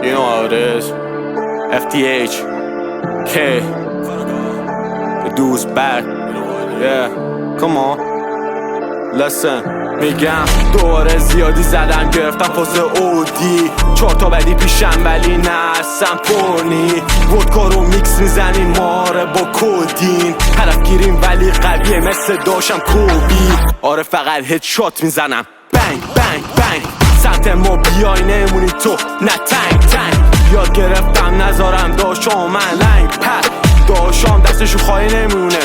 You know how it is. FTH K. The dude's back. Yeah, come on. Listen. میگم دوباره زیادی زدم گرفتم فاز اودی 4 تا بدی پیشم ولی نه اصلا پرنی ودکا رو میکس میزنیم ماره با کودین هدف گیریم ولی قویه مثل داشتم کوبی آره فقط هد شات میزنم بنگ بنگ بنگ سمت ما بیای نمونی تو نه تنگ تنگ یاد گرفتم نذارم داشام من لنگ پد داشام دستشو خواهی نمونه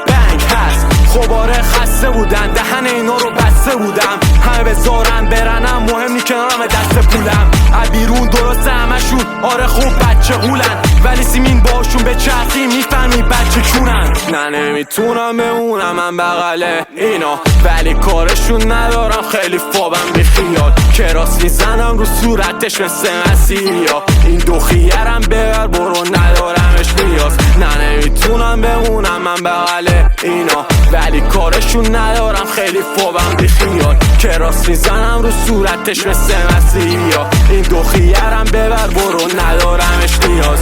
بنگ هست خب آره خسته بودن دهن اینا رو بسته بودم همه بذارن برنم مهم نی کنارم دست پولم بیرون درسته همشون آره خوب بچه هولن ولی سیمین باشون به چرخی میفهمی بچه چونن نه نمیتونم بمونم من بغل اینا ولی کارشون ندارم خیلی فابم بیخیال کراس میزنم رو صورتش مثل مسیریا این دو خیرم ببر برو ندارمش نیاز نه نمیتونم بمونم من بغل اینا ولی کارشون ندارم خیلی فابم بیخیال کراس میزنم رو صورتش مثل مسیریا این دو خیرم ببر برو ندارمش نیاز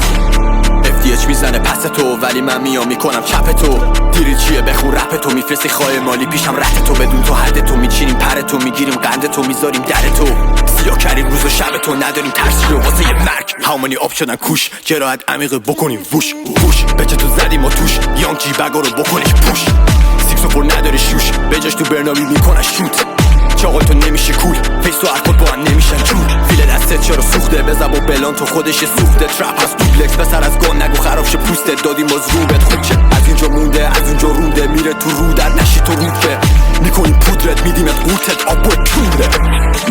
FTH میزنه پس تو ولی من میام میکنم چپ تو دیری چیه بخون رپ تو میفرستی خواه مالی پیشم رت تو بدون تو حد تو میچینیم پر تو میگیریم قند تو میذاریم در تو سیاه کردیم روز و شب تو نداریم ترسی رو واسه یه مرگ همونی آب شدن کوش جراحت عمیق بکنیم ووش ووش بچه تو زدیم و توش یانگ جی بگا رو بکنش پوش سیکسوفور نداره شوش بجاش تو برنامی میکنه شوت چاقل تو نمیشه کول فیس و حرفات با هم نمیشن جول فیل دستت چرا سوخته بزن با بلان تو خودش سوخته ترپ هست دوبلکس بسر از گان نگو خراب شه پوستت دادیم باز روبت خوب چه از اینجا مونده از اونجا رونده میره تو رودت نشی تو رودفه میکنی پودرت میدیمت قورتت آب باید چونده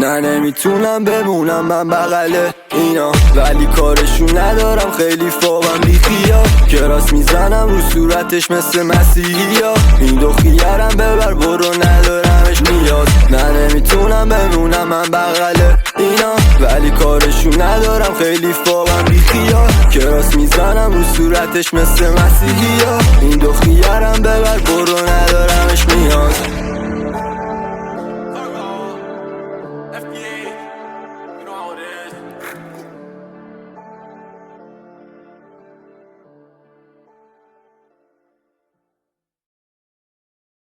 نه نمیتونم بمونم من بغل اینا ولی کارشون ندارم خیلی فابم بیخیا کراس میزنم رو صورتش مثل مسیحیا این دو خیرم ببر برو ندارمش نیاز نه نمیتونم بمونم من بغل اینا ولی کارشون ندارم خیلی فابم بیخیا کراس میزنم رو صورتش مثل مسیحیا این دو خیرم ببر برو ندارمش نیاز